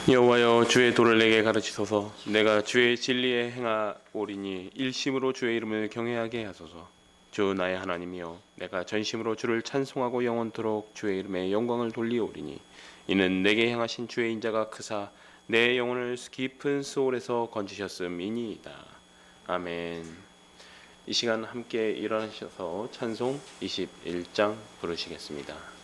여호와여, 주의 도를 내게 가르치소서. 내가 주의 진리에 행하오리니 일심으로 주의 이름을 경외하게 하소서. 주 나의 하나님이여, 내가 전심으로 주를 찬송하고 영원토록 주의 이름에 영광을 돌리오리니 이는 내게 행하신 주의 인자가 크사 내 영혼을 깊은 수월에서 건지셨음이니이다. 아멘. 이 시간 함께 일어나셔서 찬송 21장 부르시겠습니다.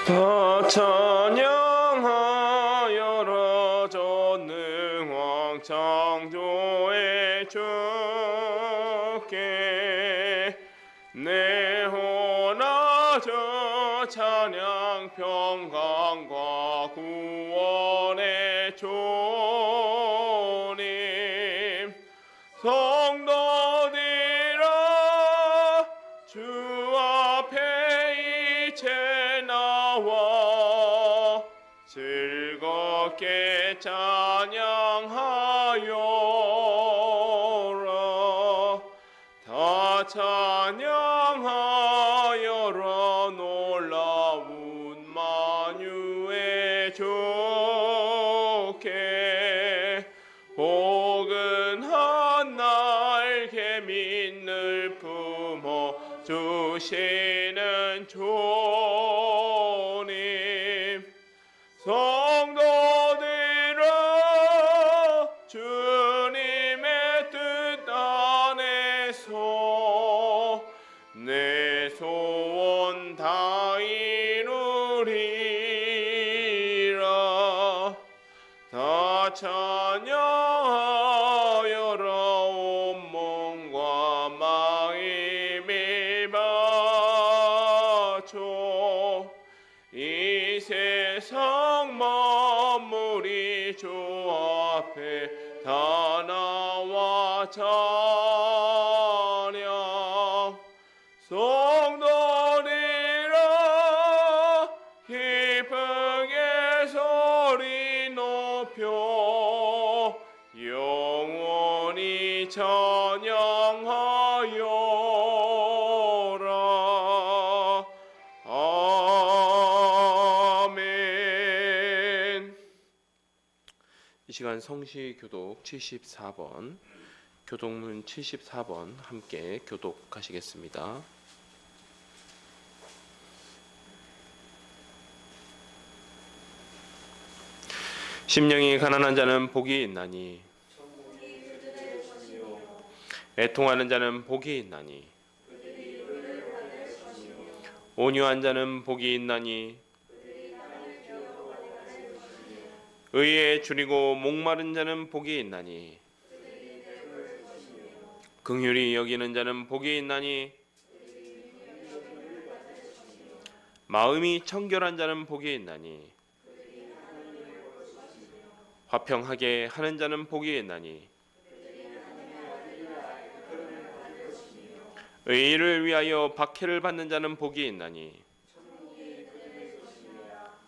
다 찬양하여라 전능왕 창조의 주께 내 혼하저 찬양 평강과 구원의 주님 성도들아 주 앞에 이제 나와 즐겁게 찬양하여라. 다 찬양하여라. 놀라운 만유의 주께 포근한 날개 민을 품어 주시는 주님 성도들아 주님의 뜻 안에서 내 소원 다 이루리라. 다 찬양하여라. 온 몸과 마음이 바쳐 이 세상 만물이 주 앞에 다 나와 찬양 성도들아 기쁘게 소리 높여 영원히 찬양하여라. 아멘. 이 시간 성시 교독 74번, 교독문 74번 함께 교독하시겠습니다. 심령이 가난한 자는 복이 있나니 애통하는 자는 복이 있나니 온유한 자는 복이 있나니 의에 줄이고 목마른 자는 복이 있나니 긍휼히 여기는 자는 복이 있나니 마음이 청결한 자는 복이 있나니 화평하게 하는 자는 복이 있나니 의를 위하여 박해를 받는 자는 복이 있나니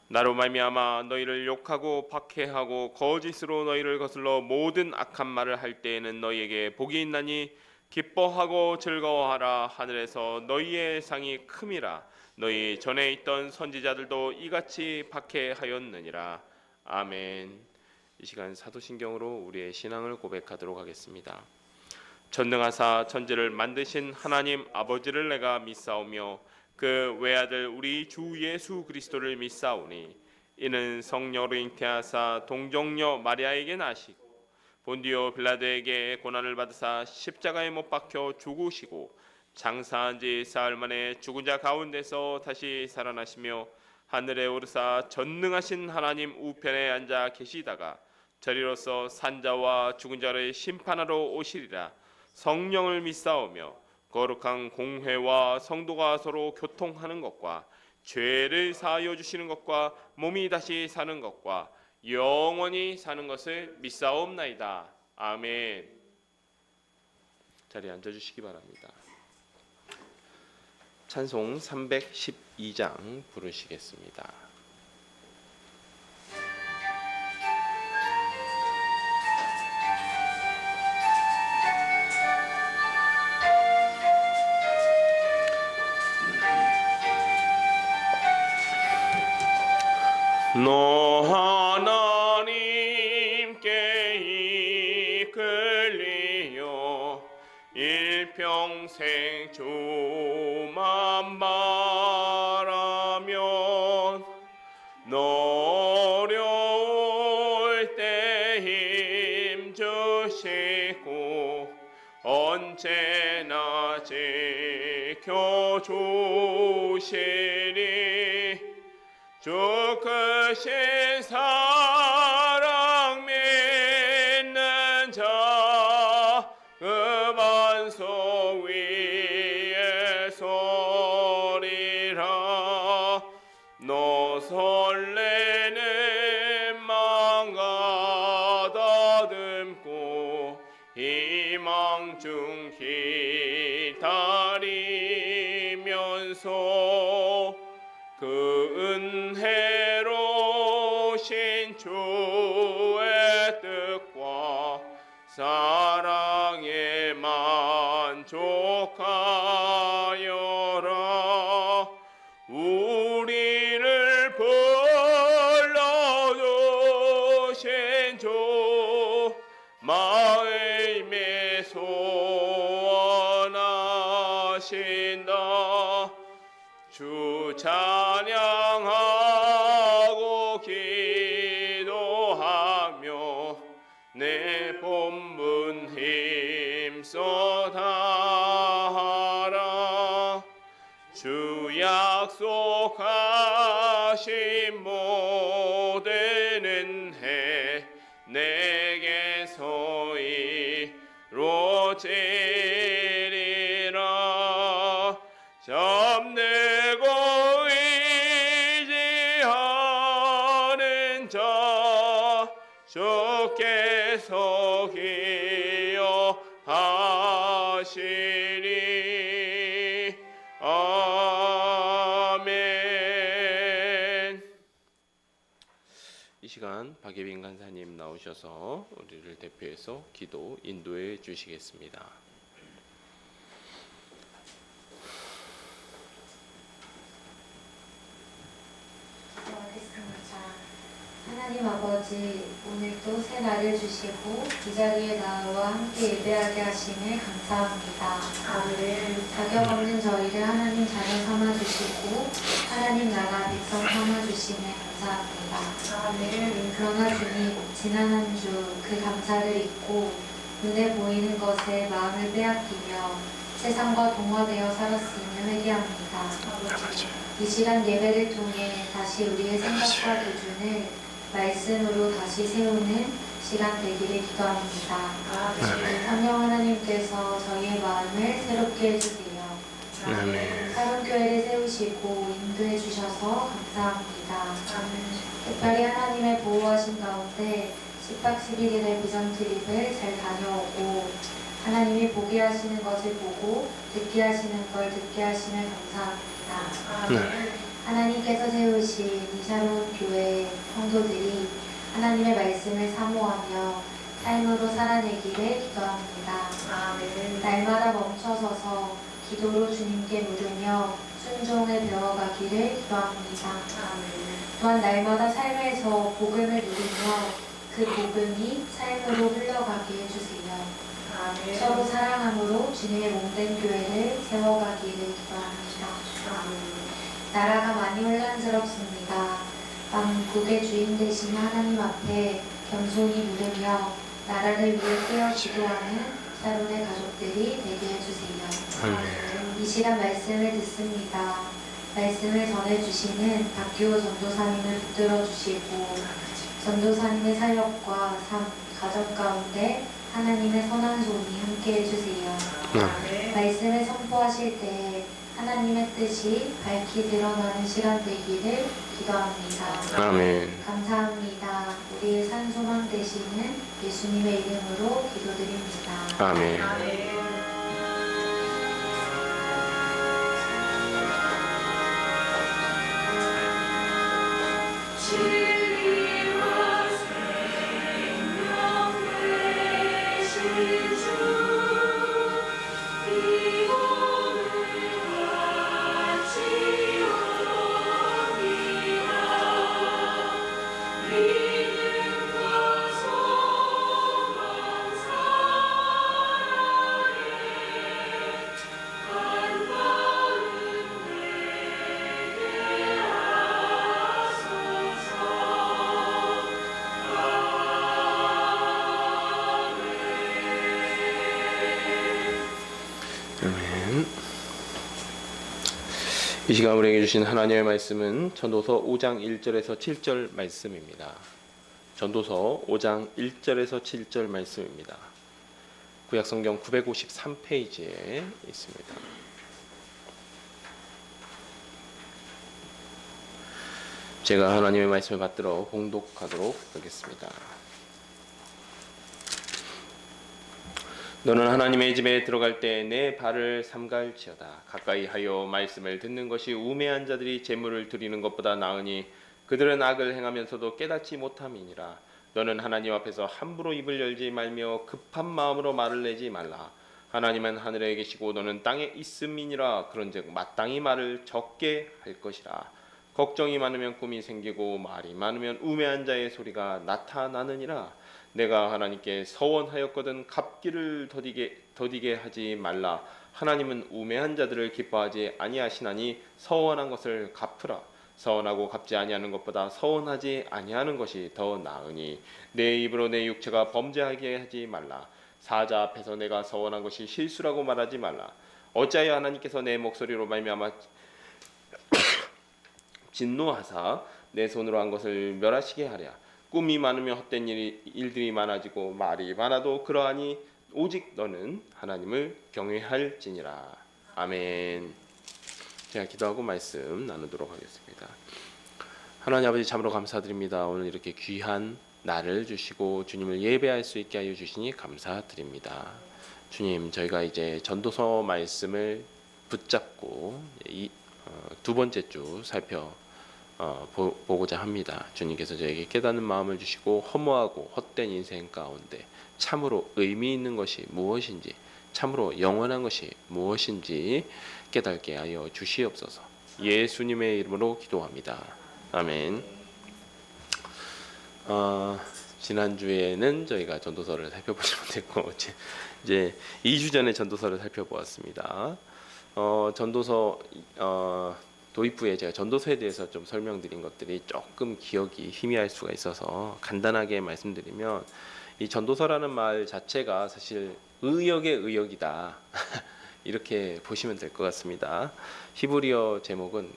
나로 말미암아 너희를 욕하고 박해하고 거짓으로 너희를 거슬러 모든 악한 말을 할 때에는 너희에게 복이 있나니 기뻐하고 즐거워하라. 하늘에서 너희의 상이 큼이라. 너희 전에 있던 선지자들도 이같이 박해하였느니라. 아멘. 이 시간 사도신경으로 우리의 신앙을 고백하도록 하겠습니다. 전능하사 천지를 만드신 하나님 아버지를 내가 믿사오며 그 외아들 우리 주 예수 그리스도를 믿사오니 이는 성령으로 잉태하사 동정녀 마리아에게 나시고 본디오 빌라도에게 고난을 받으사 십자가에 못 박혀 죽으시고 장사한 지 사흘 만에 죽은 자 가운데서 다시 살아나시며 하늘에 오르사 전능하신 하나님 우편에 앉아 계시다가 저리로서 산자와 죽은 자를 심판하러 오시리라. 성령을 믿사오며 거룩한 공회와 성도가 서로 교통하는 것과 죄를 사하여 주시는 것과 몸이 다시 사는 것과 영원히 사는 것을 믿사옵나이다. 아멘. 자리에 앉아주시기 바랍니다. 찬송 312장 부르시겠습니다. 너 하나님께 이끌리어 일평생 주만 바라면 너 어려울 때 힘 주시고 언제나 지켜주시리. 주 크신 사랑 믿는 자 그 반석 위에 서리라. 너 설레는 마음 가다듬고 희망 중 기다리면서 그 은혜로신 주의 뜻과 사랑에 만족하여라. 우리를 불러주신 주 마음에 소원하신다. 주 찬양하고 기도하며 내 본분 힘써 다하라. 주 약속하신 모든 은혜 내게서 이루어지리라. 잠들고 의지하는 자 주께서 기여하시리. 아멘. 이 시간 박예빈 간사님 나오셔서 우리를 대표해서 기도 인도해 주시겠습니다. 하나님 아버지, 오늘도 새 날을 주시고 이 자리에 나와 함께 예배하게 하시네 감사합니다. 아멘. 자격 없는 저희를 하나님 자녀 삼아 주시고 하나님 나라 백성 삼아 주시네 감사합니다. 아멘. 그러나 주님, 지난 한 주 그 감사를 잊고 눈에 보이는 것에 마음을 빼앗기며 세상과 동화되어 살았음을 회개합니다. 이 시간 예배를 통해 다시 우리의 생각과 기준을 말씀으로 다시 세우는 시간 되기를 기도합니다. 성령 하나님께서 저희의 마음을 새롭게 해주세요. 사랑 교회를 세우시고 인도해 주셔서 감사합니다. 특별히 하나님의 보호하신 가운데 10박 11일의 비전 트립을 잘 다녀오고 하나님이 보게 하시는 것을 보고 듣게 하시는 걸 듣게 하시면 감사합니다. 하나님께서 세우신 이 새로운 교회 성도들이 하나님의 말씀을 사모하며 삶으로 살아내기를 기도합니다. 날마다 멈춰서서 기도로 주님께 물으며 순종을 배워가기를 기도합니다. 또한 날마다 삶에서 복음을 누리며 그 복음이 삶으로 흘러가게 해주세요. 서로 사랑함으로 주님의 몸된 교회를 세워가기를 기도합니다. 나라가 많이 혼란스럽습니다. 만국의 주인 되신 하나님 앞에 겸손히 물으며 나라를 위해 깨어 기도하는 샤론의 가족들이 되게 해주세요. 이 시간 말씀을 듣습니다. 말씀을 전해주시는 박규호 전도사님을 붙들어 주시고 전도사님의 사역과 삶, 가정 가운데 하나님의 선한 손이 함께 해주세요. 말씀을 선포하실 때 하나님의 뜻이 밝히 드러나는 시간 되기를 기도합니다. 아멘. 감사합니다. 우리의 산소망 되시는 예수님의 이름으로 기도드립니다. 아멘. 이 시간 우리에게 주신 하나님의 말씀은 전도서 5장 1절에서 7절 말씀입니다. 전도서 5장 1절에서 7절 말씀입니다. 구약성경 953페이지에 있습니다. 제가 하나님의 말씀을 받들어 봉독하도록 하겠습니다. 너는 하나님의 집에 들어갈 때 내 발을 삼갈지어다. 가까이 하여 말씀을 듣는 것이 우매한 자들이 제물을 드리는 것보다 나으니 그들은 악을 행하면서도 깨닫지 못함이니라. 너는 하나님 앞에서 함부로 입을 열지 말며 급한 마음으로 말을 내지 말라. 하나님은 하늘에 계시고 너는 땅에 있음이니라. 그런즉 마땅히 말을 적게 할 것이라. 걱정이 많으면 꿈이 생기고 말이 많으면 우매한 자의 소리가 나타나느니라. 내가 하나님께 서원하였거든 갚기를 더디게 하지 말라. 하나님은 우매한 자들을 기뻐하지 아니하시나니 서원한 것을 갚으라. 서원하고 갚지 아니하는 것보다 서원하지 아니하는 것이 더 나으니 내 입으로 내 육체가 범죄하게 하지 말라. 사자 앞에서 내가 서원한 것이 실수라고 말하지 말라. 어찌하여 하나님께서 내 목소리로 말미암아 진노하사 내 손으로 한 것을 멸하시게 하랴. 꿈이 많으면 헛된 일들이 많아지고 말이 많아도 그러하니 오직 너는 하나님을 경외할지니라. 아멘. 제가 기도하고 말씀 나누도록 하겠습니다. 하나님 아버지 참으로 감사드립니다. 오늘 이렇게 귀한 날을 주시고 주님을 예배할 수 있게 하여 주시니 감사드립니다. 주님, 저희가 이제 전도서 말씀을 붙잡고 두 번째 주 보고자 합니다. 주님께서 저에게 깨닫는 마음을 주시고 허무하고 헛된 인생 가운데 참으로 의미 있는 것이 무엇인지, 참으로 영원한 것이 무엇인지 깨닫게 하여 주시옵소서. 예수님의 이름으로 기도합니다. 아멘. 지난주에는 저희가 전도서를 살펴보지 못했고 이제 2주 전에 전도서를 살펴보았습니다. 전도서 도입부에 제가 전도서에 대해서 좀 설명드린 것들이 조금 기억이 희미할 수가 있어서 간단하게 말씀드리면, 이 전도서라는 말 자체가 사실 의역의 의역이다 이렇게 보시면 될 것 같습니다. 히브리어 제목은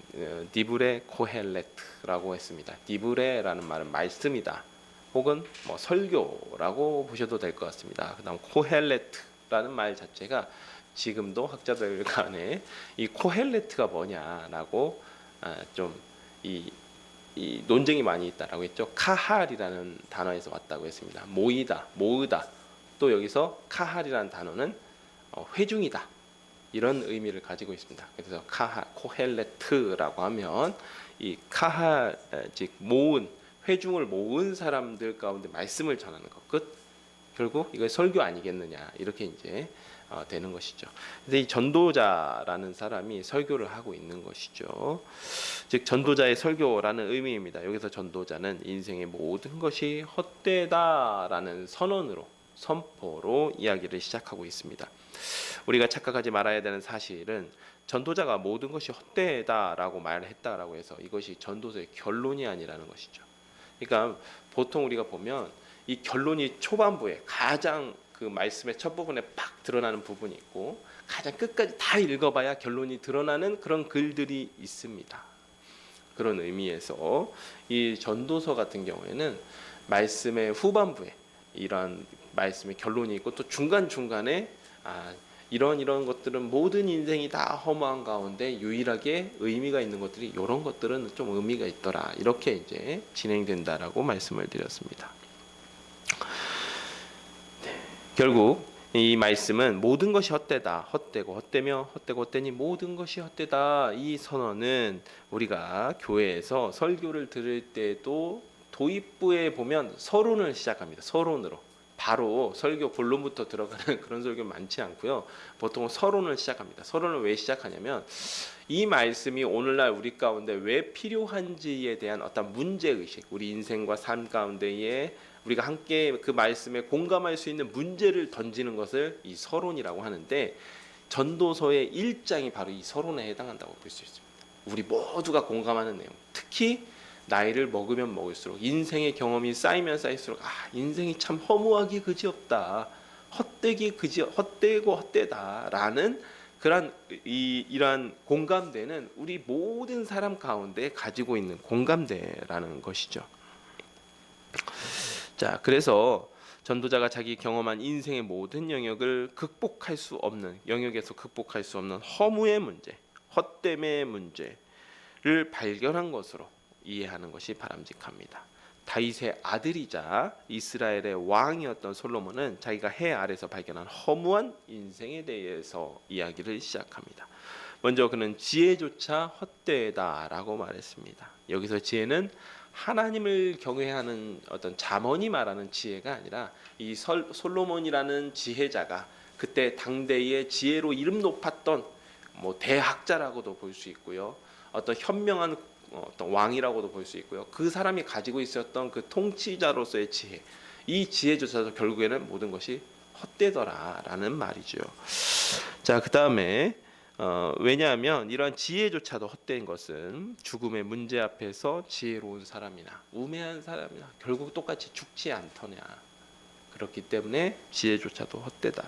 디브레 코헬레트라고 했습니다. 디브레라는 말은 말씀이다, 혹은 뭐 설교라고 보셔도 될 것 같습니다. 그다음 코헬레트라는 말 자체가 지금도 학자들 간에 이 코헬레트가 뭐냐라고 좀 이 논쟁이 많이 있다라고 했죠. 카할이라는 단어에서 왔다고 했습니다. 모이다, 모으다. 또 여기서 카할이라는 단어는 회중이다, 이런 의미를 가지고 있습니다. 그래서 카할, 코헬레트라고 하면 이 카할, 즉 모은, 회중을 모은 사람들 가운데 말씀을 전하는 것, 끝. 결국 이거 설교 아니겠느냐, 이렇게 이제 되는 것이죠. 근데 이 전도자라는 사람이 설교를 하고 있는 것이죠. 즉 전도자의 설교라는 의미입니다. 여기서 전도자는 인생의 모든 것이 헛되다라는 선포로 이야기를 시작하고 있습니다. 우리가 착각하지 말아야 되는 사실은 전도자가 모든 것이 헛되다라고 말을 했다라고 해서 이것이 전도서의 결론이 아니라는 것이죠. 그러니까 보통 우리가 보면 이 결론이 초반부에 가장 그 말씀의 첫 부분에 팍 드러나는 부분이 있고, 가장 끝까지 다 읽어봐야 결론이 드러나는 그런 글들이 있습니다. 그런 의미에서 이 전도서 같은 경우에는 말씀의 후반부에 이런 말씀의 결론이 있고, 또 중간중간에 이런 것들은 모든 인생이 다 허무한 가운데 유일하게 의미가 있는 것들이, 이런 것들은 좀 의미가 있더라, 이렇게 이제 진행된다라고 말씀을 드렸습니다. 결국 이 말씀은 모든 것이 헛되다, 헛되고 헛되며 헛되고 헛되니 모든 것이 헛되다, 이 선언은 우리가 교회에서 설교를 들을 때도 도입부에 보면 서론을 시작합니다. 서론으로 바로 설교 본론부터 들어가는 그런 설교 많지 않고요. 보통 서론을 시작합니다. 서론을 왜 시작하냐면 이 말씀이 오늘날 우리 가운데 왜 필요한지에 대한 어떤 문제의식, 우리 인생과 삶 가운데에 우리가 함께 그 말씀에 공감할 수 있는 문제를 던지는 것을 이 서론이라고 하는데, 전도서의 1장이 바로 이 서론에 해당한다고 볼 수 있습니다. 우리 모두가 공감하는 내용, 특히 나이를 먹으면 먹을수록, 인생의 경험이 쌓이면 쌓일수록 인생이 참 허무하기 그지없다, 헛되고 헛되다라는 이러한 공감대는 우리 모든 사람 가운데 가지고 있는 공감대라는 것이죠. 자, 그래서 전도자가 자기 경험한 인생의 모든 영역에서 극복할 수 없는 허무의 문제, 헛됨의 문제를 발견한 것으로 이해하는 것이 바람직합니다. 다윗의 아들이자 이스라엘의 왕이었던 솔로몬은 자기가 해 아래서 발견한 허무한 인생에 대해서 이야기를 시작합니다. 먼저 그는 지혜조차 헛되다라고 말했습니다. 여기서 지혜는 하나님을 경외하는 어떤 잠언이 말하는 지혜가 아니라 이 솔로몬이라는 지혜자가 그때 당대의 지혜로 이름 높았던 대학자라고도 볼 수 있고요. 어떤 현명한 어떤 왕이라고도 볼 수 있고요. 그 사람이 가지고 있었던 그 통치자로서의 지혜, 이 지혜조차도 결국에는 모든 것이 헛되더라라는 말이죠. 자, 그 다음에 왜냐하면 이러한 지혜조차도 헛된 것은 죽음의 문제 앞에서 지혜로운 사람이나 우매한 사람이나 결국 똑같이 죽지 않더냐. 그렇기 때문에 지혜조차도 헛되다.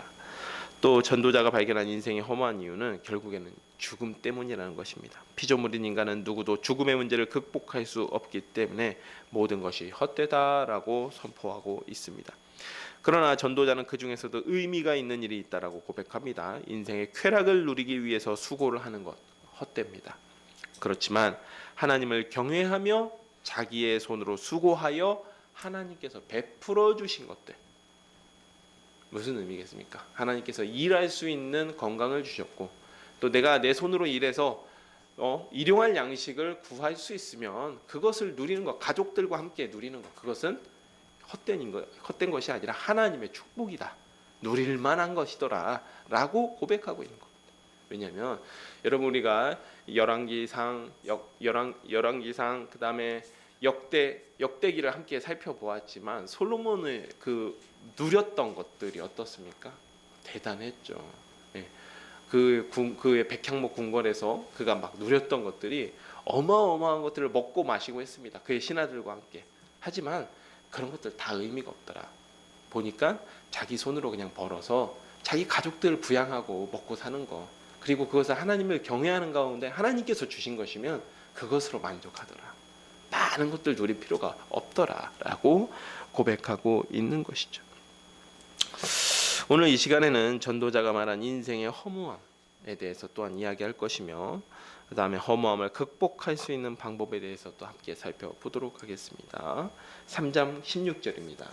또 전도자가 발견한 인생의 허무한 이유는 결국에는 죽음 때문이라는 것입니다. 피조물인 인간은 누구도 죽음의 문제를 극복할 수 없기 때문에 모든 것이 헛되다라고 선포하고 있습니다. 그러나 전도자는 그 중에서도 의미가 있는 일이 있다라고 고백합니다. 인생의 쾌락을 누리기 위해서 수고를 하는 것 헛됩니다. 그렇지만 하나님을 경외하며 자기의 손으로 수고하여 하나님께서 베풀어 주신 것들, 무슨 의미겠습니까? 하나님께서 일할 수 있는 건강을 주셨고 또 내가 내 손으로 일해서 일용할 양식을 구할 수 있으면 그것을 누리는 것, 가족들과 함께 누리는 것, 그것은 헛된 것이 아니라 하나님의 축복이다. 누릴 만한 것이더라 라고 고백하고 있는 겁니다. 왜냐하면 여러분 우리가 열왕기상 그 다음에 역대기를 함께 살펴보았지만 솔로몬의 그 누렸던 것들이 어떻습니까? 대단했죠. 예. 그의 백향목 궁궐에서 그가 막 누렸던 것들이 어마어마한 것들을 먹고 마시고 했습니다. 그의 신하들과 함께. 하지만 그런 것들 다 의미가 없더라. 보니까 자기 손으로 그냥 벌어서 자기 가족들을 부양하고 먹고 사는 거, 그리고 그것을 하나님을 경외하는 가운데 하나님께서 주신 것이면 그것으로 만족하더라. 많은 것들 누릴 필요가 없더라라고 고백하고 있는 것이죠. 오늘 이 시간에는 전도자가 말한 인생의 허무함에 대해서 또한 이야기할 것이며 그 다음에 허무함을 극복할 수 있는 방법에 대해서 또 함께 살펴보도록 하겠습니다. 3장 16절입니다.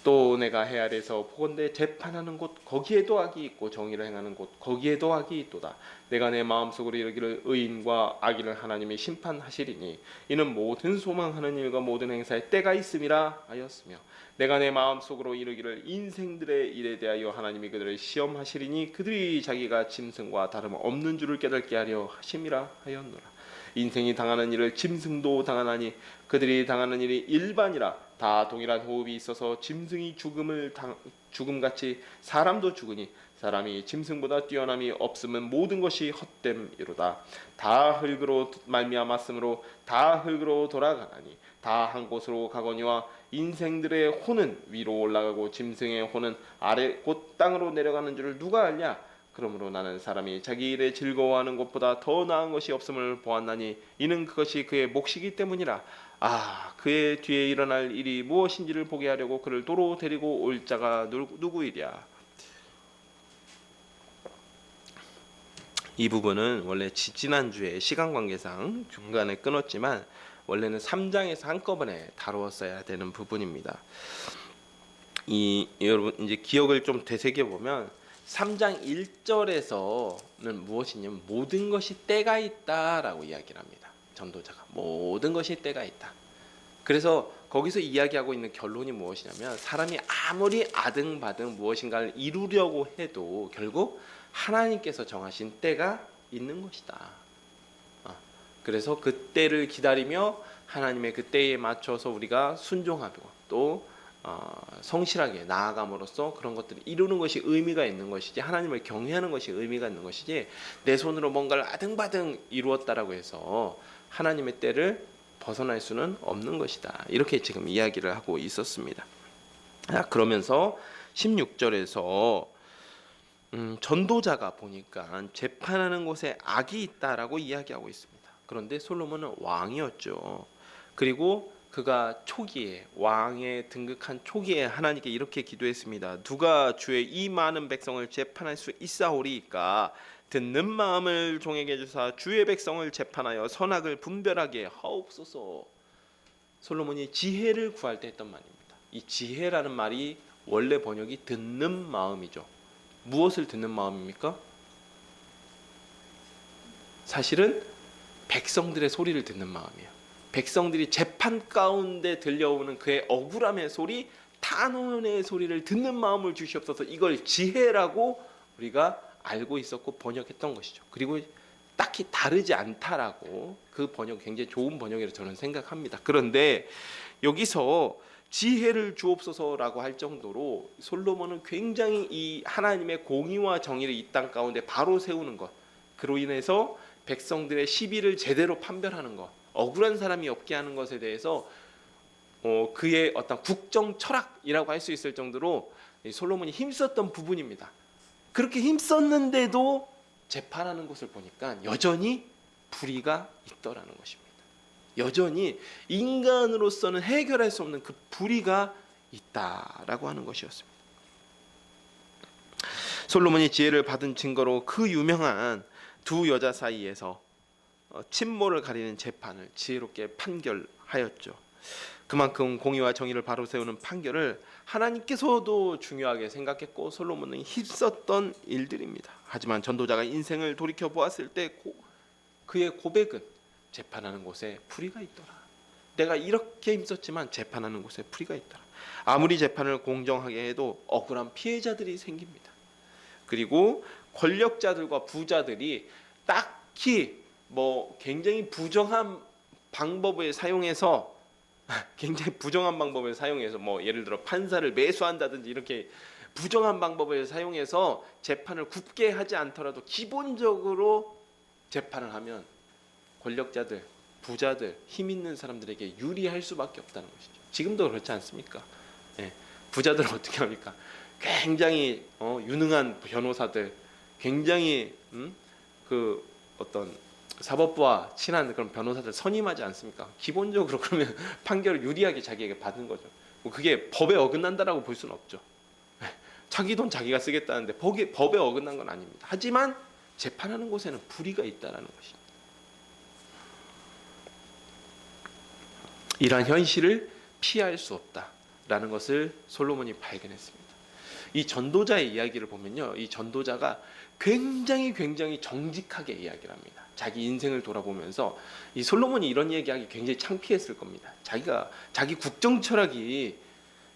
또 내가 해 아래서 보건대 재판하는 곳 거기에도 악이 있고 정의를 행하는 곳 거기에도 악이 있도다. 내가 내 마음속으로 이르기를 의인과 악인을 하나님이 심판하시리니 이는 모든 소망하는 일과 모든 행사에 때가 있음이라 하였으며 내가 내 마음속으로 이르기를 인생들의 일에 대하여 하나님이 그들을 시험하시리니 그들이 자기가 짐승과 다름없는 줄을 깨닫게 하려 하심이라 하였노라. 인생이 당하는 일을 짐승도 당하나니 그들이 당하는 일이 일반이라. 다 동일한 호흡이 있어서 짐승이 죽음같이 사람도 죽으니 사람이 짐승보다 뛰어남이 없으면 모든 것이 헛됨이로다. 다 흙으로 말미암았으므로 다 흙으로 돌아가나니 다 한 곳으로 가거니와 인생들의 혼은 위로 올라가고 짐승의 혼은 아래 곧 땅으로 내려가는 줄을 누가 알냐? 그러므로 나는 사람이 자기 일에 즐거워하는 것보다 더 나은 것이 없음을 보았나니 이는 그것이 그의 몫이기 때문이라. 그의 뒤에 일어날 일이 무엇인지를 보게 하려고 그를 도로 데리고 올 자가 누구이랴. 이 부분은 원래 지난주에 시간 관계상 중간에 끊었지만 원래는 3장에서 한꺼번에 다루었어야 되는 부분입니다. 여러분 이제 기억을 좀 되새겨 보면 3장 1절에서는 무엇이냐면 모든 것이 때가 있다라고 이야기를 합니다. 전도자가 모든 것이 때가 있다. 그래서 거기서 이야기하고 있는 결론이 무엇이냐면 사람이 아무리 아등바등 무엇인가를 이루려고 해도 결국 하나님께서 정하신 때가 있는 것이다. 그래서 그 때를 기다리며 하나님의 그 때에 맞춰서 우리가 순종하고 또 성실하게 나아감으로써 그런 것들을 이루는 것이 의미가 있는 것이지, 하나님을 경외하는 것이 의미가 있는 것이지, 내 손으로 뭔가를 아등바등 이루었다라고 해서 하나님의 때를 벗어날 수는 없는 것이다. 이렇게 지금 이야기를 하고 있었습니다. 그러면서 16절에서 전도자가 보니까 재판하는 곳에 악이 있다라고 이야기하고 있습니다. 그런데 솔로몬은 왕이었죠. 그리고 그가 초기에 왕에 등극한 초기에 하나님께 이렇게 기도했습니다. 누가 주의 이 많은 백성을 재판할 수 있사오리이까 듣는 마음을 종에게 주사 주의 백성을 재판하여 선악을 분별하게 하옵소서. 솔로몬이 지혜를 구할 때 했던 말입니다. 이 지혜라는 말이 원래 번역이 듣는 마음이죠. 무엇을 듣는 마음입니까? 사실은 백성들의 소리를 듣는 마음이에요. 백성들이 재판 가운데 들려오는 그의 억울함의 소리, 탄원의 소리를 듣는 마음을 주시옵소서. 이걸 지혜라고 우리가 알고 있었고 번역했던 것이죠. 그리고 딱히 다르지 않다라고 그 번역 굉장히 좋은 번역이라고 저는 생각합니다. 그런데 여기서 지혜를 주옵소서라고 할 정도로 솔로몬은 굉장히 이 하나님의 공의와 정의를 이 땅 가운데 바로 세우는 것, 그로 인해서 백성들의 시비를 제대로 판별하는 것, 억울한 사람이 없게 하는 것에 대해서 그의 어떤 국정 철학이라고 할 수 있을 정도로 솔로몬이 힘썼던 부분입니다. 그렇게 힘썼는데도 재판하는 곳을 보니까 여전히 불의가 있더라는 것입니다. 여전히 인간으로서는 해결할 수 없는 그 불의가 있다라고 하는 것이었습니다. 솔로몬이 지혜를 받은 증거로 그 유명한 두 여자 사이에서 침몰을 가리는 재판을 지혜롭게 판결하였죠. 그만큼 공의와 정의를 바로 세우는 판결을 하나님께서도 중요하게 생각했고 솔로몬은 힘썼던 일들입니다. 하지만 전도자가 인생을 돌이켜 보았을 때 그의 고백은 재판하는 곳에 불의가 있더라. 내가 이렇게 힘썼지만 재판하는 곳에 불의가 있더라. 아무리 재판을 공정하게 해도 억울한 피해자들이 생깁니다. 그리고 권력자들과 부자들이 딱히 굉장히 부정한 방법을 사용해서 예를 들어 판사를 매수한다든지 이렇게 부정한 방법을 사용해서 재판을 굽게 하지 않더라도 기본적으로 재판을 하면 권력자들, 부자들, 힘 있는 사람들에게 유리할 수밖에 없다는 것이죠. 지금도 그렇지 않습니까? 부자들은 어떻게 합니까? 굉장히 유능한 변호사들, 굉장히 그 어떤 사법부와 친한 그런 변호사들 선임하지 않습니까? 기본적으로 그러면 판결을 유리하게 자기에게 받은 거죠. 그게 법에 어긋난다라고 볼 수는 없죠. 자기 돈 자기가 쓰겠다는데 법에 어긋난 건 아닙니다. 하지만 재판하는 곳에는 불의가 있다라는 것이죠. 이러한 현실을 피할 수 없다라는 것을 솔로몬이 발견했습니다. 이 전도자의 이야기를 보면요, 이 전도자가 굉장히 정직하게 이야기를 합니다. 자기 인생을 돌아보면서 이 솔로몬이 이런 얘기하기 굉장히 창피했을 겁니다. 자기 국정 철학이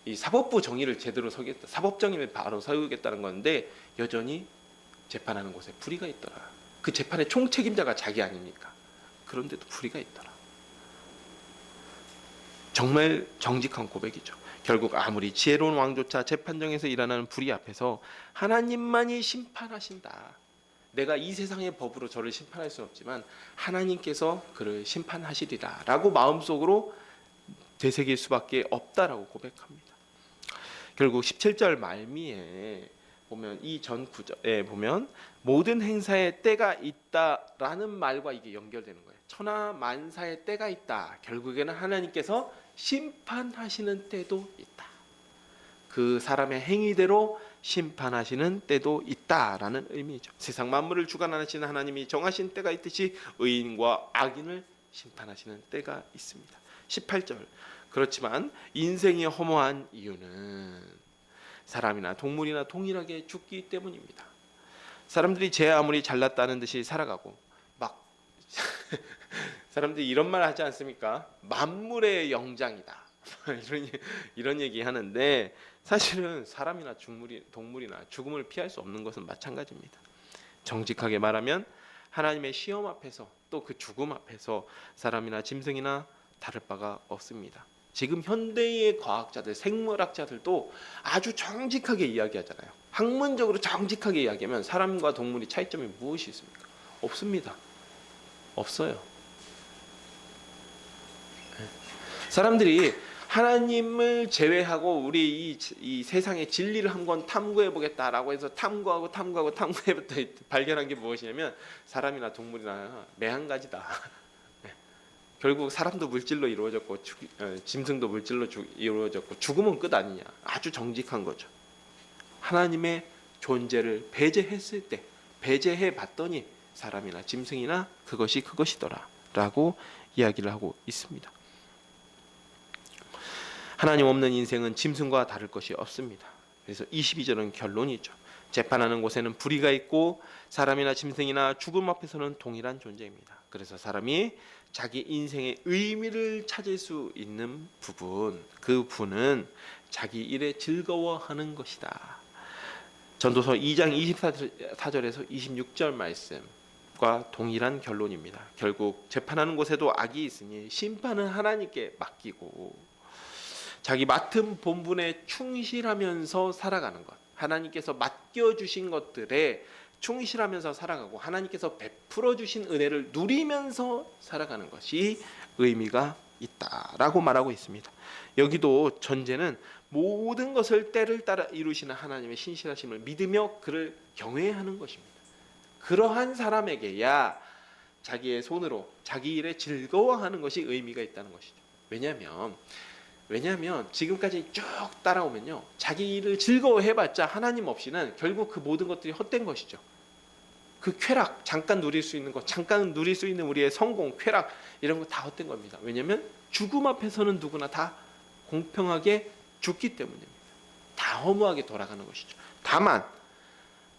이 사법부 정의를 제대로 서겠다, 사법 정의를 바로 세우겠다는 건데 여전히 재판하는 곳에 불의가 있더라. 그 재판의 총책임자가 자기 아닙니까? 그런데도 불의가 있더라. 정말 정직한 고백이죠. 결국 아무리 지혜로운 왕조차 재판정에서 일어나는 불의 앞에서 하나님만이 심판하신다. 내가 이 세상의 법으로 저를 심판할 수는 없지만 하나님께서 그를 심판하시리라 라고 마음속으로 되새길 수밖에 없다라고 고백합니다. 결국 17절 말미에 보면 이 전 구절에 보면 모든 행사에 때가 있다라는 말과 이게 연결되는 거예요. 천하 만사의 때가 있다. 결국에는 하나님께서 심판하시는 때도 있다. 그 사람의 행위대로 심판하시는 때도 있다라는 의미죠. 세상 만물을 주관하시는 하나님이 정하신 때가 있듯이 의인과 악인을 심판하시는 때가 있습니다. 18절 그렇지만 인생이 허무한 이유는 사람이나 동물이나 동일하게 죽기 때문입니다. 사람들이 제 아무리 잘났다는 듯이 살아가고 막 사람들이 이런 말 하지 않습니까? 만물의 영장이다. 이런 얘기 하는데 사실은 사람이나 동물이나 죽음을 피할 수 없는 것은 마찬가지입니다. 정직하게 말하면 하나님의 시험 앞에서 또 그 죽음 앞에서 사람이나 짐승이나 다를 바가 없습니다. 지금 현대의 과학자들, 생물학자들도 아주 정직하게 이야기하잖아요. 학문적으로 정직하게 이야기하면 사람과 동물이 차이점이 무엇이 있습니까? 없습니다. 없어요. 사람들이 하나님을 제외하고 우리 이 세상의 진리를 한번 탐구해 보겠다라고 해서 탐구하고 발견한 게 무엇이냐면 사람이나 동물이나 매한가지다. 결국 사람도 물질로 이루어졌고 짐승도 물질로 이루어졌고 죽음은 끝 아니냐. 아주 정직한 거죠. 하나님의 존재를 배제했을 때 배제해 봤더니 사람이나 짐승이나 그것이더라 라고 이야기를 하고 있습니다. 하나님 없는 인생은 짐승과 다를 것이 없습니다. 그래서 22절은 결론이죠. 재판하는 곳에는 불의가 있고 사람이나 짐승이나 죽음 앞에서는 동일한 존재입니다. 그래서 사람이 자기 인생의 의미를 찾을 수 있는 부분, 그 분은 자기 일에 즐거워하는 것이다. 전도서 2장 24절에서 26절 말씀과 동일한 결론입니다. 결국 재판하는 곳에도 악이 있으니 심판은 하나님께 맡기고 자기 맡은 본분에 충실하면서 살아가는 것, 하나님께서 맡겨주신 것들에 충실하면서 살아가고 하나님께서 베풀어 주신 은혜를 누리면서 살아가는 것이 의미가 있다라고 말하고 있습니다. 여기도 전제는 모든 것을 때를 따라 이루시는 하나님의 신실하심을 믿으며 그를 경외하는 것입니다. 그러한 사람에게야 자기의 손으로 자기 일에 즐거워하는 것이 의미가 있다는 것이죠. 왜냐하면 지금까지 쭉 따라오면요, 자기 일을 즐거워해봤자 하나님 없이는 결국 그 모든 것들이 헛된 것이죠. 그 쾌락, 잠깐 누릴 수 있는 것, 잠깐 누릴 수 있는 우리의 성공, 쾌락 이런 거 다 헛된 겁니다. 왜냐하면 죽음 앞에서는 누구나 다 공평하게 죽기 때문입니다. 다 허무하게 돌아가는 것이죠. 다만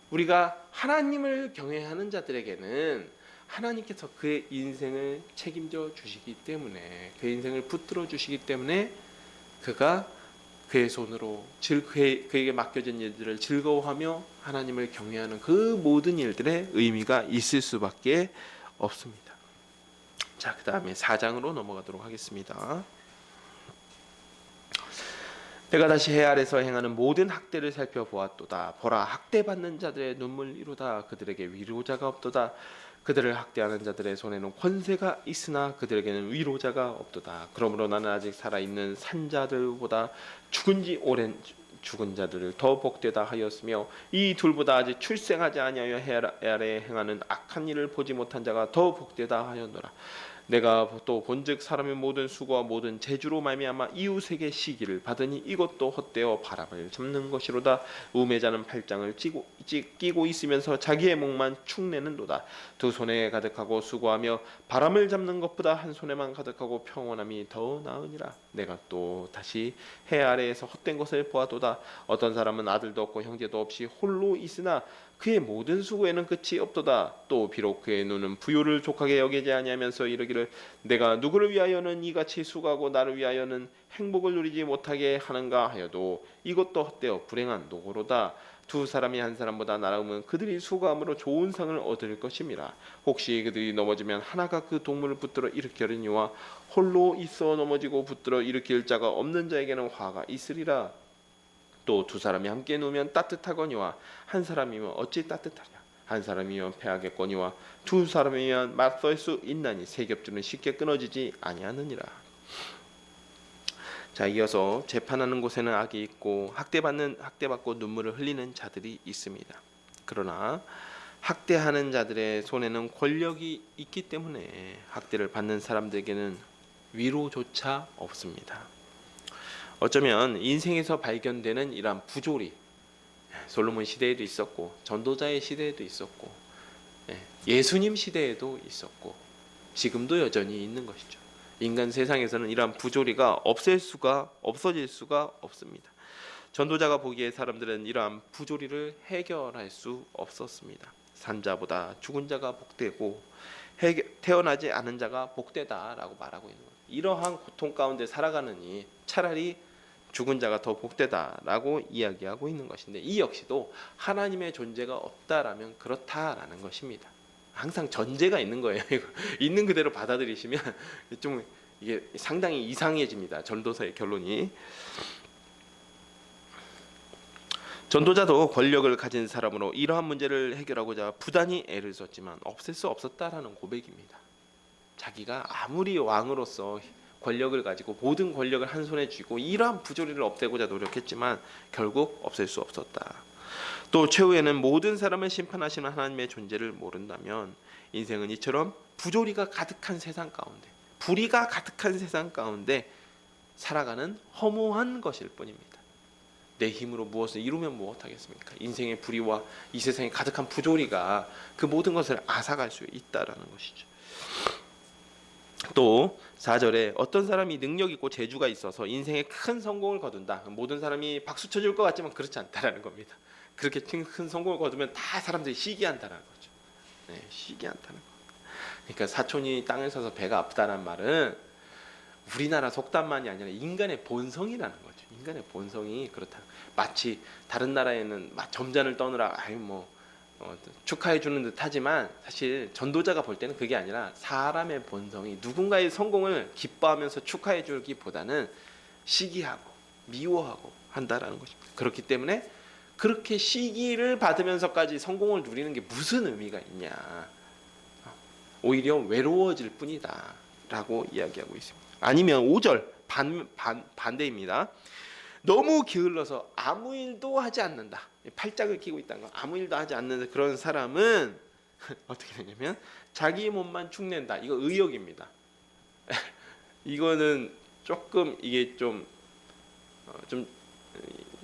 우리가 하나님을 경외하는 자들에게는 하나님께서 그의 인생을 책임져 주시기 때문에, 그 인생을 붙들어 주시기 때문에 그가 그의 손으로 그에게 맡겨진 일들을 즐거워하며 하나님을 경외하는 그 모든 일들의 의미가 있을 수밖에 없습니다. 자, 그 다음에 4장으로 넘어가도록 하겠습니다. 내가 다시 해 아래서 행하는 모든 학대를 살펴보았도다. 보라, 학대받는 자들의 눈물이로다. 그들에게 위로자가 없도다. 그들을 학대하는 자들의 손에는 권세가 있으나 그들에게는 위로자가 없도다. 그러므로 나는 아직 살아있는 산자들보다 죽은 지 오랜 죽은 자들을 더 복되다 하였으며 이 둘보다 아직 출생하지 아니하여 해 아래에 행하는 악한 일을 보지 못한 자가 더 복되다 하였노라. 내가 또 본즉 사람의 모든 수고와 모든 재주로 말미암아 이웃에게 시기를 받으니 이것도 헛되어 바람을 잡는 것이로다. 우매자는 팔짱을 끼고 있으면서 자기의 목만 축내는도다. 두 손에 가득하고 수고하며 바람을 잡는 것보다 한 손에만 가득하고 평온함이 더 나으니라. 내가 또 다시 해 아래에서 헛된 것을 보아도다. 어떤 사람은 아들도 없고 형제도 없이 홀로 있으나 그의 모든 수고에는 끝이 없도다. 또 비록 그의 눈은 부요를 족하게 여기지 아니하면서 이르기를 내가 누구를 위하여는 이같이 수고하고 나를 위하여는 행복을 누리지 못하게 하는가 하여도 이것도 헛되어 불행한 노고로다. 두 사람이 한 사람보다 나름은 그들이 수고함으로 좋은 상을 얻을 것임이라. 혹시 그들이 넘어지면 하나가 그 동물을 붙들어 일으키려니와 홀로 있어 넘어지고 붙들어 일으킬 자가 없는 자에게는 화가 있으리라. 또 두 사람이 함께 누우면 따뜻하거니와 한 사람이면 어찌 따뜻하냐. 한 사람이면 패하겠거니와 두 사람이면 맞설 수 있나니 세 겹줄은 쉽게 끊어지지 아니하느니라. 자, 이어서 재판하는 곳에는 악이 있고 학대받고 눈물을 흘리는 자들이 있습니다. 그러나 학대하는 자들의 손에는 권력이 있기 때문에 학대를 받는 사람들에게는 위로조차 없습니다. 어쩌면 인생에서 발견되는 이러한 부조리, 솔로몬 시대에도 있었고 전도자의 시대에도 있었고 예수님 시대에도 있었고 지금도 여전히 있는 것이죠. 인간 세상에서는 이러한 부조리가 없어질 수가 없습니다. 전도자가 보기에 사람들은 이러한 부조리를 해결할 수 없었습니다. 산자보다 죽은 자가 복되고 태어나지 않은 자가 복되다라고 말하고 있는 거예요. 이러한 고통 가운데 살아가느니 차라리 죽은 자가 더 복되다라고 이야기하고 있는 것인데, 이 역시도 하나님의 존재가 없다라면 그렇다라는 것입니다. 항상 전제가 있는 거예요. 있는 그대로 받아들이시면 좀 이게 상당히 이상해집니다. 전도서의 결론이. 전도자도 권력을 가진 사람으로 이러한 문제를 해결하고자 부단히 애를 썼지만 없앨 수 없었다라는 고백입니다. 자기가 아무리 왕으로서 권력을 가지고 모든 권력을 한 손에 쥐고 이러한 부조리를 없애고자 노력했지만 결국 없앨 수 없었다. 또 최후에는 모든 사람을 심판하시는 하나님의 존재를 모른다면 인생은 이처럼 부조리가 가득한 세상 가운데, 불의가 가득한 세상 가운데 살아가는 허무한 것일 뿐입니다. 내 힘으로 무엇을 이루면 무엇하겠습니까? 인생의 불의와 이 세상에 가득한 부조리가 그 모든 것을 앗아갈 수 있다라는 것이죠. 또 4절에 어떤 사람이 능력 있고 재주가 있어서 인생에 큰 성공을 거둔다. 모든 사람이 박수 쳐줄 것 같지만 그렇지 않다라는 겁니다. 그렇게 큰 성공을 거두면 다 사람들이 시기한다는 거죠. 네, 시기한다는 거. 그러니까 사촌이 땅을 사서 배가 아프다는 말은 우리나라 속담만이 아니라 인간의 본성이라는 거죠. 인간의 본성이 그렇다. 마치 다른 나라에는 점잔을 떠느라 축하해 주는 듯하지만 사실 전도자가 볼 때는 그게 아니라 사람의 본성이 누군가의 성공을 기뻐하면서 축하해 주기보다는 시기하고 미워하고 한다라는 것입니다. 그렇기 때문에 그렇게 시기를 받으면서까지 성공을 누리는 게 무슨 의미가 있냐? 오히려 외로워질 뿐이다 라고 이야기하고 있습니다. 아니면 5절 반대입니다. 너무 게을러서 아무 일도 하지 않는다. 팔짱을 끼고 있다는 거. 아무 일도 하지 않는 그런 사람은 어떻게 되냐면 자기 몸만 축낸다. 이거 의역입니다. 이거는 조금 이게 좀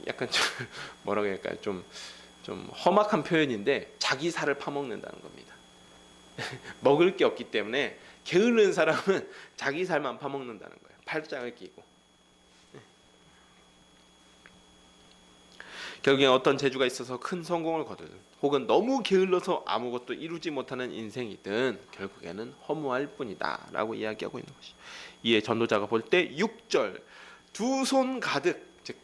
약간 좀 뭐라고 할까요? 좀 험악한 표현인데 자기 살을 파먹는다는 겁니다. 먹을 게 없기 때문에 게으른 사람은 자기 살만 파먹는다는 거예요. 팔짱을 끼고. 결국엔 어떤 재주가 있어서 큰 성공을 거두든 혹은 너무 게을러서 아무것도 이루지 못하는 인생이든 결국에는 허무할 뿐이다 라고 이야기하고 있는 것이죠. 이에 전도자가 볼 때 6절 두 손 가득, 즉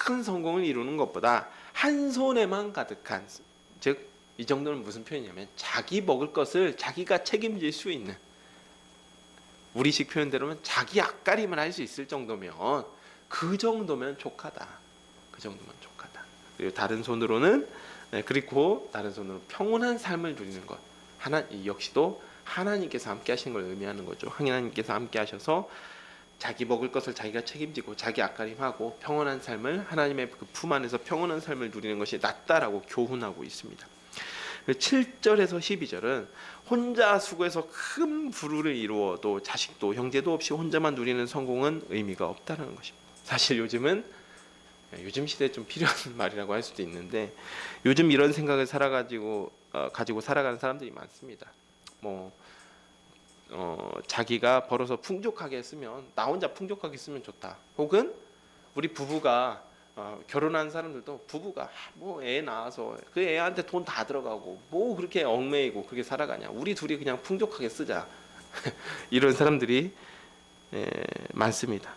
큰 성공을 이루는 것보다 한 손에만 가득한, 즉 이 정도는 무슨 표현이냐면 자기 먹을 것을 자기가 책임질 수 있는, 우리식 표현대로는 자기 앞가림을 할 수 있을 정도면 그 정도면 족하다. 그 정도면 족하다. 그리고 다른 손으로 평온한 삶을 누리는 것. 이 역시도 하나님께서 함께 하신 걸 의미하는 거죠. 하나님께서 함께 하셔서 자기 먹을 것을 자기가 책임지고 자기 앞가림하고 평온한 삶을, 하나님의 그 품 안에서 평온한 삶을 누리는 것이 낫다라고 교훈하고 있습니다. 7절에서 12절은 혼자 수고해서 큰 부를 이루어도 자식도 형제도 없이 혼자만 누리는 성공은 의미가 없다는 것입니다. 사실 요즘 시대에 좀 필요한 말이라고 할 수도 있는데, 요즘 이런 생각을 가지고 살아가는 사람들이 많습니다. 자기가 벌어서 풍족하게 쓰면, 나 혼자 풍족하게 쓰면 좋다. 혹은 우리 부부가 결혼한 사람들도 부부가 애 낳아서 그 애한테 돈 다 들어가고 그렇게 얽매이고 그렇게 살아가냐, 우리 둘이 그냥 풍족하게 쓰자. 이런 사람들이 많습니다.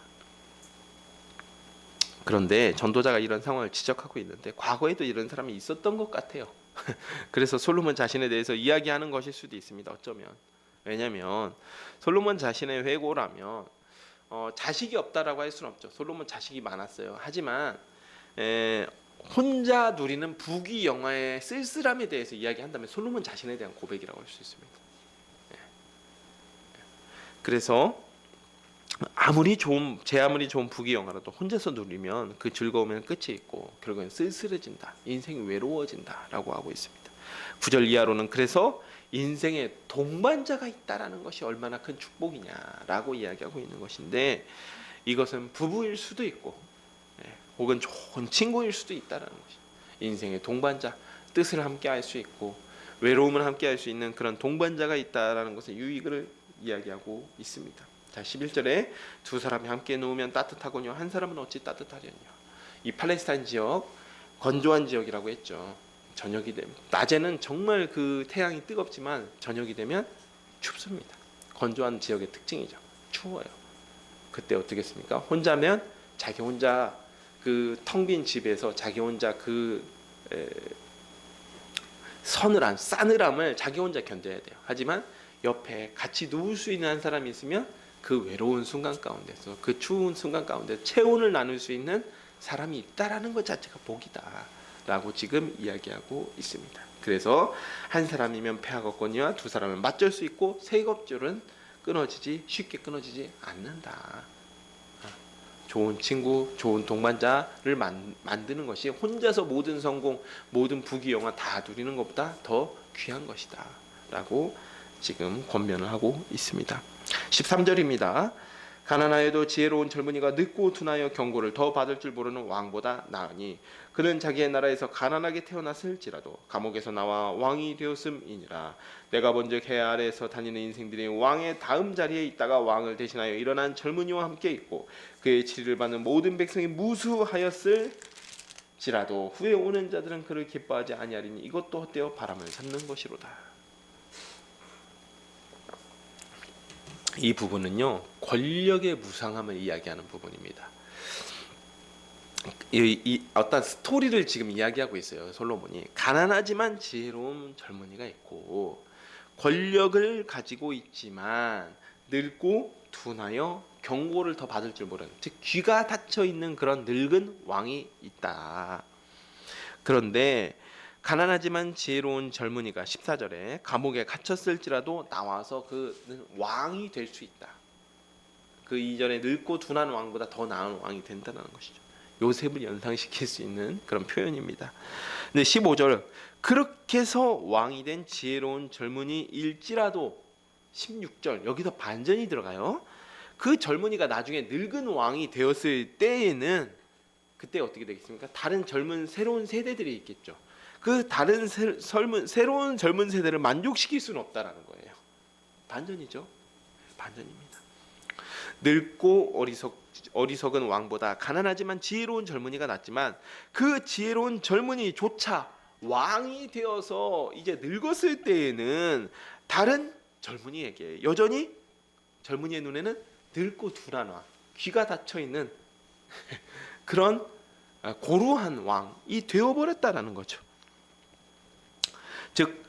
그런데 전도자가 이런 상황을 지적하고 있는데 과거에도 이런 사람이 있었던 것 같아요. 그래서 솔로몬 자신에 대해서 이야기하는 것일 수도 있습니다. 어쩌면. 왜냐하면 솔로몬 자신의 회고라면 자식이 없다라고 할 수는 없죠. 솔로몬 자식이 많았어요. 하지만 혼자 누리는 부귀영화의 쓸쓸함에 대해서 이야기한다면 솔로몬 자신에 대한 고백이라고 할 수 있습니다. 그래서 아무리 좋은 부귀영화라도 혼자서 누리면 그 즐거움에는 끝이 있고 결국엔 쓸쓸해진다. 인생이 외로워진다라고 하고 있습니다. 9절 이하로는 그래서 인생에 동반자가 있다라는 것이 얼마나 큰 축복이냐라고 이야기하고 있는 것인데, 이것은 부부일 수도 있고 혹은 좋은 친구일 수도 있다라는 것이, 인생의 동반자, 뜻을 함께 할 수 있고 외로움을 함께 할 수 있는 그런 동반자가 있다라는 것의 유익을 이야기하고 있습니다. 자, 11절에 두 사람이 함께 누우면 따뜻하거니와 한 사람은 어찌 따뜻하려냐. 이 팔레스타인 지역 건조한 지역이라고 했죠. 저녁이 되면, 낮에는 정말 그 태양이 뜨겁지만 저녁이 되면 춥습니다. 건조한 지역의 특징이죠. 추워요. 그때 어떻겠습니까? 혼자면 자기 혼자 그 텅 빈 집에서 자기 혼자 그 싸늘함을 자기 혼자 견뎌야 돼요. 하지만 옆에 같이 누울 수 있는 한 사람이 있으면 그 외로운 순간 가운데서, 그 추운 순간 가운데 체온을 나눌 수 있는 사람이 있다라는 것 자체가 복이다 라고 지금 이야기하고 있습니다. 그래서 한 사람이면 패하겠거니와 두 사람은 맞설 수 있고 세 겹줄은 쉽게 끊어지지 않는다. 좋은 친구, 좋은 동반자를 만드는 것이 혼자서 모든 성공, 모든 부귀영화 다 누리는 것보다 더 귀한 것이다 라고 지금 권면을 하고 있습니다. 13절입니다. 가난하여도 지혜로운 젊은이가 늙고 둔하여 경고를 더 받을 줄 모르는 왕보다 나으니 그는 자기의 나라에서 가난하게 태어났을지라도 감옥에서 나와 왕이 되었음이니라. 내가 본즉 해 아래에서 다니는 인생들이 왕의 다음 자리에 있다가 왕을 대신하여 일어난 젊은이와 함께 있고 그의 치리를 받는 모든 백성이 무수하였을지라도 후에 오는 자들은 그를 기뻐하지 아니하리니 이것도 헛되어 바람을 잡는 것이로다. 이 부분은요, 권력의 무상함을 이야기하는 부분입니다. 이 어떤 스토리를 지금 이야기하고 있어요. 솔로몬이 가난하지만 지혜로운 젊은이가 있고 권력을 가지고 있지만 늙고 둔하여 경고를 더 받을 줄 모르는, 즉 귀가 닫혀 있는 그런 늙은 왕이 있다. 그런데 가난하지만 지혜로운 젊은이가 14절에 감옥에 갇혔을지라도 나와서 그는 왕이 될 수 있다. 그 이전에 늙고 둔한 왕보다 더 나은 왕이 된다는 것이죠. 요셉을 연상시킬 수 있는 그런 표현입니다. 근데 15절 그렇게 해서 왕이 된 지혜로운 젊은이일지라도 16절 여기서 반전이 들어가요. 그 젊은이가 나중에 늙은 왕이 되었을 때에는 그때 어떻게 되겠습니까? 다른 젊은 새로운 세대들이 있겠죠. 그 다른 새로운 젊은 세대를 만족시킬 수는 없다라는 거예요. 반전이죠. 반전입니다. 늙고 어리석은 왕보다 가난하지만 지혜로운 젊은이가 낫지만 그 지혜로운 젊은이조차 왕이 되어서 이제 늙었을 때에는 다른 젊은이에게 여전히 젊은이의 눈에는 늙고 둔한 왕, 귀가 닫혀 있는 그런 고루한 왕이 되어버렸다라는 거죠. 즉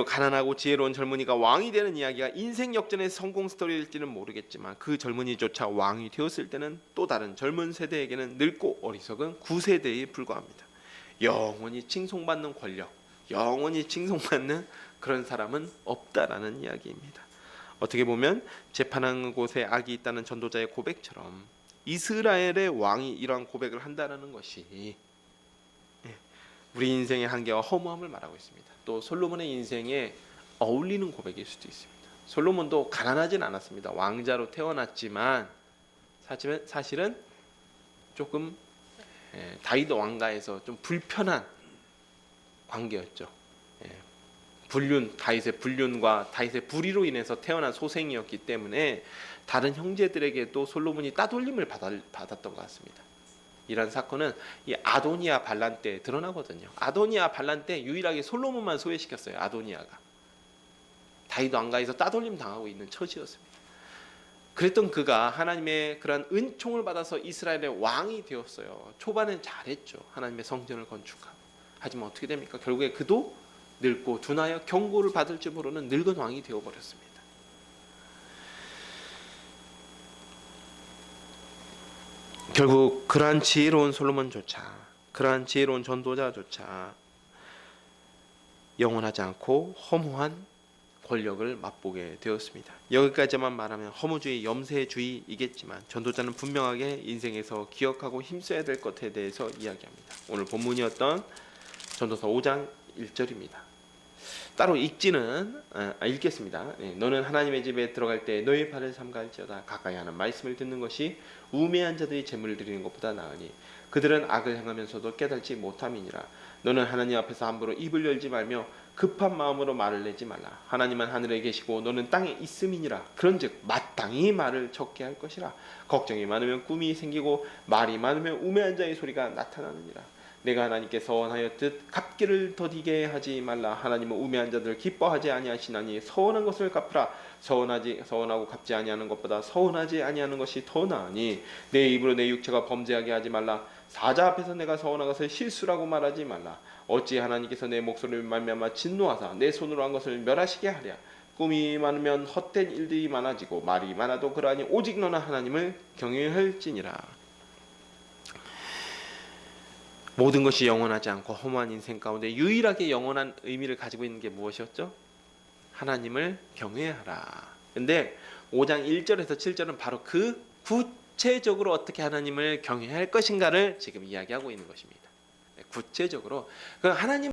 가난하고 지혜로운 젊은이가 왕이 되는 이야기가 인생 역전의 성공 스토리일지는 모르겠지만 그 젊은이조차 왕이 되었을 때는 또 다른 젊은 세대에게는 늙고 어리석은 구세대에 불과합니다. 영원히 칭송받는 권력, 영원히 칭송받는 그런 사람은 없다라는 이야기입니다. 어떻게 보면 재판하는 곳에 악이 있다는 전도자의 고백처럼 이스라엘의 왕이 이러한 고백을 한다는 것이 우리 인생의 한계와 허무함을 말하고 있습니다. 또 솔로몬의 인생에 어울리는 고백일 수도 있습니다. 솔로몬도 가난하진 않았습니다. 왕자로 태어났지만 사실은 조금 다윗 왕가에서 좀 불편한 관계였죠. 다윗의 불륜과 다윗의 불의로 인해서 태어난 소생이었기 때문에 다른 형제들에게도 솔로몬이 따돌림을 받았던 것 같습니다. 이런 사건은 이 아도니아 반란 때 드러나거든요. 아도니아 반란 때 유일하게 솔로몬만 소외시켰어요. 아도니아가 다윗 왕가에서 따돌림 당하고 있는 처지였습니다. 그랬던 그가 하나님의 그런 은총을 받아서 이스라엘의 왕이 되었어요. 초반엔 잘했죠. 하나님의 성전을 건축하고. 하지만 어떻게 됩니까? 결국에 그도 늙고 둔하여 경고를 받을 줄 모르는 늙은 왕이 되어버렸습니다. 결국 그러한 지혜로운 솔로몬조차, 그러한 지혜로운 전도자조차 영원하지 않고 허무한 권력을 맛보게 되었습니다. 여기까지만 말하면 허무주의, 염세주의이겠지만 전도자는 분명하게 인생에서 기억하고 힘써야 될 것에 대해서 이야기합니다. 오늘 본문이었던 전도서 5장 1절입니다. 따로 읽겠습니다. 너는 하나님의 집에 들어갈 때 너의 발을 삼가할지어다. 가까이 하는 말씀을 듣는 것이 우매한 자들이 제물을 드리는 것보다 나으니 그들은 악을 행하면서도 깨달지 못함이니라. 너는 하나님 앞에서 함부로 입을 열지 말며 급한 마음으로 말을 내지 말라. 하나님은 하늘에 계시고 너는 땅에 있음이니라. 그런즉 마땅히 말을 적게 할 것이라. 걱정이 많으면 꿈이 생기고 말이 많으면 우매한 자의 소리가 나타나느니라. 내가 하나님께 서원하였듯 갚기를 더디게 하지 말라. 하나님은 우매한 자들을 기뻐하지 아니하시나니 서원한 것을 갚으라. 서원하고 갚지 아니하는 것보다 서원하지 아니하는 것이 더 나으니 내 입으로 내 육체가 범죄하게 하지 말라. 사자 앞에서 내가 서원한 것을 실수라고 말하지 말라. 어찌 하나님께서 내 목소리를 말미암아 진노하사 내 손으로 한 것을 멸하시게 하랴. 꿈이 많으면 헛된 일들이 많아지고 말이 많아도 그러하니 오직 너는 하나님을 경외할지니라. 모든 것이 영원하지 않고 허무한 인생 가운데 유일하게 영원한 의미를 가지고 있는 게 무엇이었죠? 하나님을 경외하라. 근데 5장 1절에서 7절은 바로 그 구체적으로 어떻게 하나님을 경외할 것인가를 지금 이야기하고 있는 것입니다. 구체적으로 그 하나님